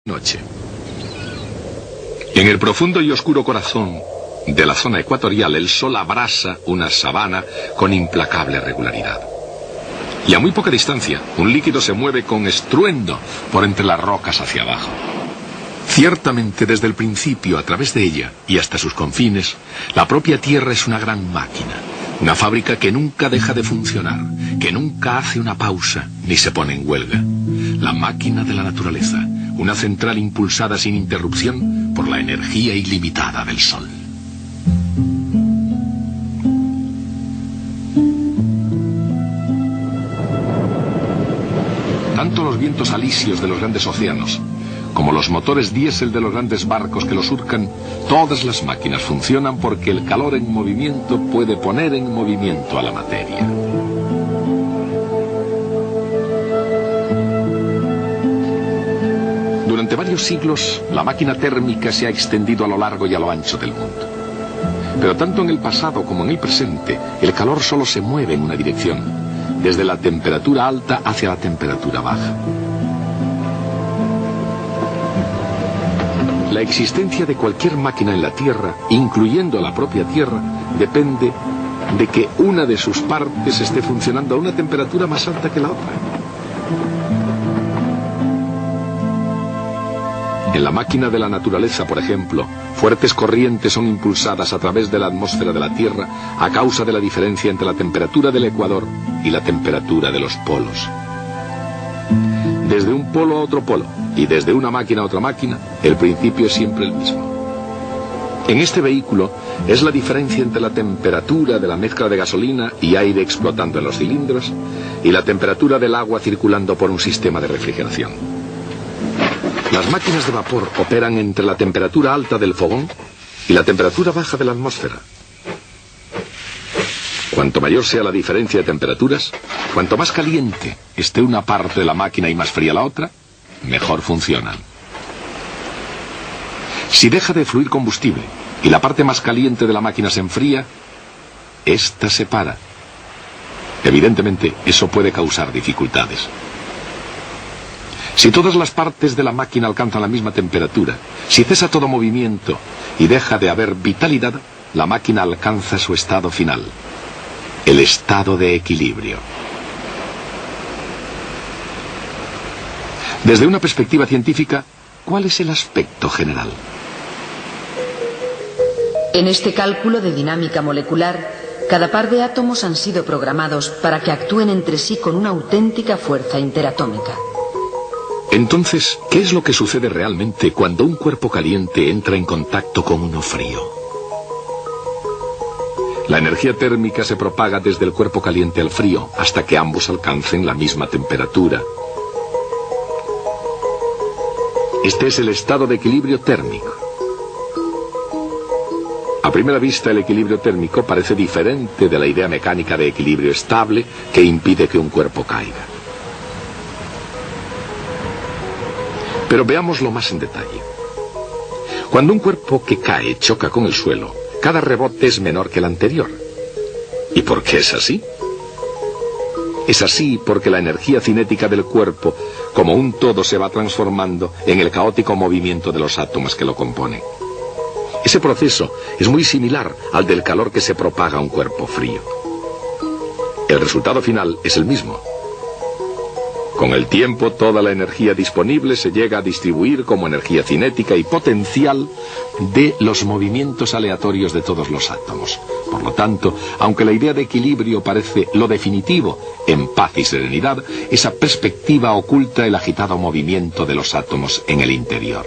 Noche. En el profundo y oscuro corazón de la zona ecuatorial, el sol abrasa una sabana con implacable regularidad. Y a muy poca distancia, un líquido se mueve con estruendo por entre las rocas hacia abajo. Ciertamente, desde el principio, a través de ella y hasta sus confines, la propia Tierra es una gran máquina, una fábrica que nunca deja de funcionar, que nunca hace una pausa ni se pone en huelga. La máquina de la naturaleza, una central impulsada sin interrupción por la energía ilimitada del Sol. Tanto los vientos alisios de los grandes océanos, como los motores diésel de los grandes barcos que los surcan, todas las máquinas funcionan porque el calor en movimiento puede poner en movimiento a la materia. Durante varios siglos, la máquina térmica se ha extendido a lo largo y a lo ancho del mundo. Pero tanto en el pasado como en el presente, el calor solo se mueve en una dirección, desde la temperatura alta hacia la temperatura baja. La existencia de cualquier máquina en la Tierra, incluyendo la propia Tierra, depende de que una de sus partes esté funcionando a una temperatura más alta que la otra. En la máquina de la naturaleza, por ejemplo, fuertes corrientes son impulsadas a través de la atmósfera de la Tierra a causa de la diferencia entre la temperatura del ecuador y la temperatura de los polos. Desde un polo a otro polo y desde una máquina a otra máquina, el principio es siempre el mismo. En este vehículo es la diferencia entre la temperatura de la mezcla de gasolina y aire explotando en los cilindros y la temperatura del agua circulando por un sistema de refrigeración. Las máquinas de vapor operan entre la temperatura alta del fogón y la temperatura baja de la atmósfera. Cuanto mayor sea la diferencia de temperaturas, cuanto más caliente esté una parte de la máquina y más fría la otra, mejor funcionan. Si deja de fluir combustible y la parte más caliente de la máquina se enfría, ésta se para. Evidentemente, eso puede causar dificultades. Si todas las partes de la máquina alcanzan la misma temperatura, si cesa todo movimiento y deja de haber vitalidad, la máquina alcanza su estado final, el estado de equilibrio. Desde una perspectiva científica, ¿cuál es el aspecto general? En este cálculo de dinámica molecular, cada par de átomos han sido programados para que actúen entre sí con una auténtica fuerza interatómica. Entonces, ¿qué es lo que sucede realmente cuando un cuerpo caliente entra en contacto con uno frío? La energía térmica se propaga desde el cuerpo caliente al frío hasta que ambos alcancen la misma temperatura. Este es el estado de equilibrio térmico. A primera vista, el equilibrio térmico parece diferente de la idea mecánica de equilibrio estable que impide que un cuerpo caiga. Pero veámoslo más en detalle. Cuando un cuerpo que cae choca con el suelo, cada rebote es menor que el anterior. ¿Y por qué es así? Es así porque la energía cinética del cuerpo, como un todo, se va transformando en el caótico movimiento de los átomos que lo componen. Ese proceso es muy similar al del calor que se propaga a un cuerpo frío. El resultado final es el mismo. Con el tiempo, toda la energía disponible se llega a distribuir como energía cinética y potencial de los movimientos aleatorios de todos los átomos. Por lo tanto, aunque la idea de equilibrio parece lo definitivo en paz y serenidad, esa perspectiva oculta el agitado movimiento de los átomos en el interior.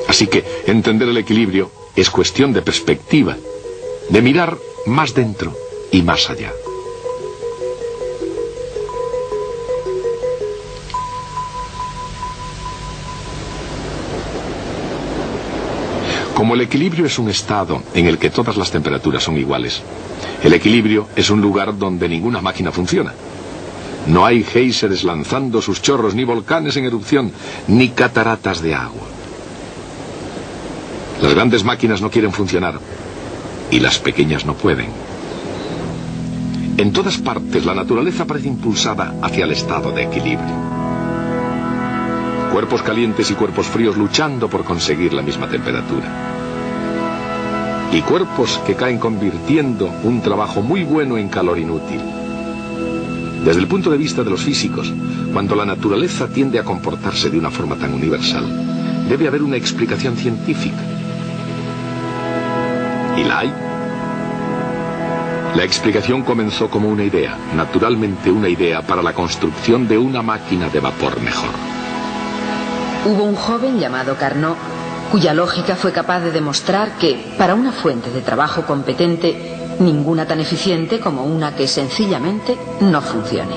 Así que entender el equilibrio es cuestión de perspectiva, de mirar más dentro y más allá. Como el equilibrio es un estado en el que todas las temperaturas son iguales, el equilibrio es un lugar donde ninguna máquina funciona. No hay géiseres lanzando sus chorros, ni volcanes en erupción, ni cataratas de agua. Las grandes máquinas no quieren funcionar y las pequeñas no pueden. En todas partes la naturaleza parece impulsada hacia el estado de equilibrio. Cuerpos calientes y cuerpos fríos luchando por conseguir la misma temperatura. Y cuerpos que caen convirtiendo un trabajo muy bueno en calor inútil. Desde el punto de vista de los físicos, cuando la naturaleza tiende a comportarse de una forma tan universal, debe haber una explicación científica. ¿Y la hay? La explicación comenzó como una idea, naturalmente una idea para la construcción de una máquina de vapor mejor. Hubo un joven llamado Carnot, cuya lógica fue capaz de demostrar que, para una fuente de trabajo competente, ninguna tan eficiente como una que sencillamente no funcione.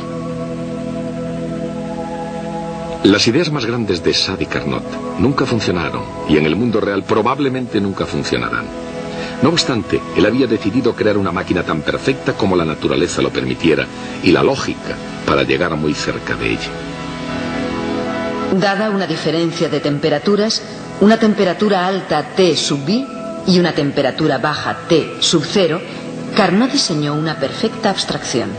Las ideas más grandes de Sade y Carnot nunca funcionaron, y en el mundo real probablemente nunca funcionarán. No obstante, él había decidido crear una máquina tan perfecta como la naturaleza lo permitiera, y la lógica para llegar muy cerca de ella. Dada una diferencia de temperaturas, una temperatura alta T sub B y una temperatura baja T sub 0, Carnot diseñó una perfecta abstracción.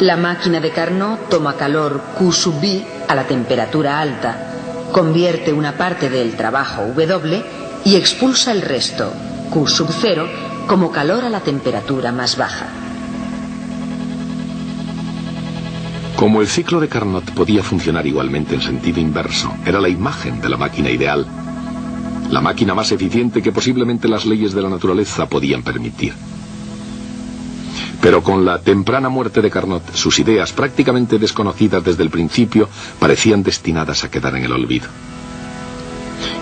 La máquina de Carnot toma calor Q sub B a la temperatura alta, convierte una parte del trabajo W y expulsa el resto, Q sub 0, como calor a la temperatura más baja. Como el ciclo de Carnot podía funcionar igualmente en sentido inverso, era la imagen de la máquina ideal, la máquina más eficiente que posiblemente las leyes de la naturaleza podían permitir. Pero con la temprana muerte de Carnot, sus ideas, prácticamente desconocidas desde el principio, parecían destinadas a quedar en el olvido.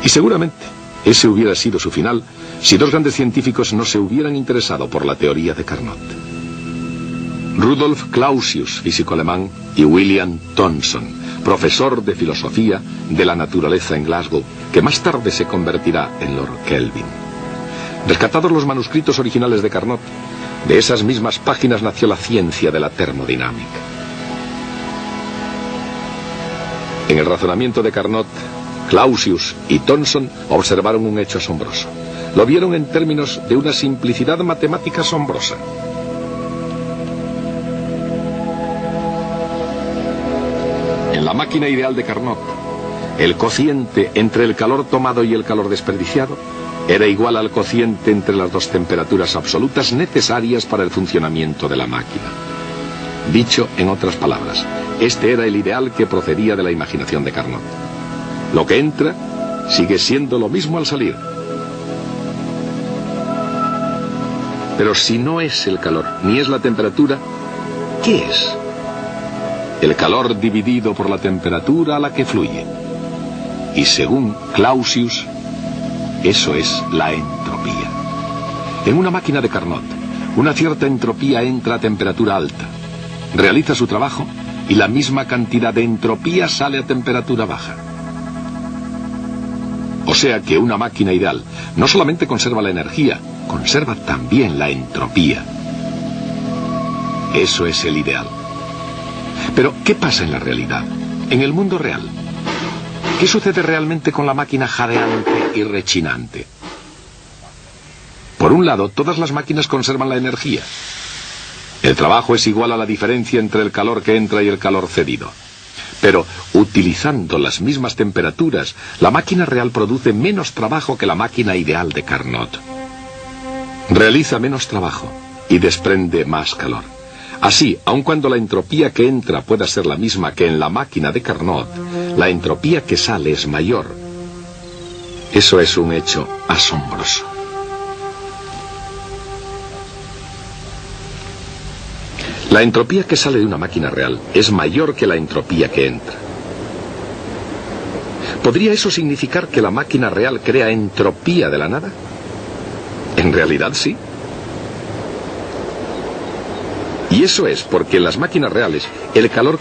Y seguramente ese hubiera sido su final si dos grandes científicos no se hubieran interesado por la teoría de Carnot. Rudolf Clausius, físico alemán, y William Thomson, profesor de filosofía de la naturaleza en Glasgow, que más tarde se convertirá en Lord Kelvin. Rescatados los manuscritos originales de Carnot, de esas mismas páginas nació la ciencia de la termodinámica. En el razonamiento de Carnot, Clausius y Thomson observaron un hecho asombroso. Lo vieron en términos de una simplicidad matemática asombrosa. En la máquina ideal de Carnot, el cociente entre el calor tomado y el calor desperdiciado era igual al cociente entre las dos temperaturas absolutas necesarias para el funcionamiento de la máquina. Dicho en otras palabras, este era el ideal que procedía de la imaginación de Carnot. Lo que entra sigue siendo lo mismo al salir. Pero si no es el calor, ni es la temperatura, ¿qué es? El calor dividido por la temperatura a la que fluye. Y según Clausius, eso es la entropía. En una máquina de Carnot, una cierta entropía entra a temperatura alta, realiza su trabajo y la misma cantidad de entropía sale a temperatura baja. O sea que una máquina ideal no solamente conserva la energía, conserva también la entropía. Eso es el ideal. Pero, ¿qué pasa en la realidad? En el mundo real. ¿Qué sucede realmente con la máquina jadeante y rechinante? Por un lado, todas las máquinas conservan la energía. El trabajo es igual a la diferencia entre el calor que entra y el calor cedido. Pero, utilizando las mismas temperaturas, la máquina real produce menos trabajo que la máquina ideal de Carnot. Realiza menos trabajo y desprende más calor. Así, aun cuando la entropía que entra pueda ser la misma que en la máquina de Carnot, la entropía que sale es mayor. Eso es un hecho asombroso. La entropía que sale de una máquina real es mayor que la entropía que entra. ¿Podría eso significar que la máquina real crea entropía de la nada? En realidad sí. Y eso es porque en las máquinas reales el calor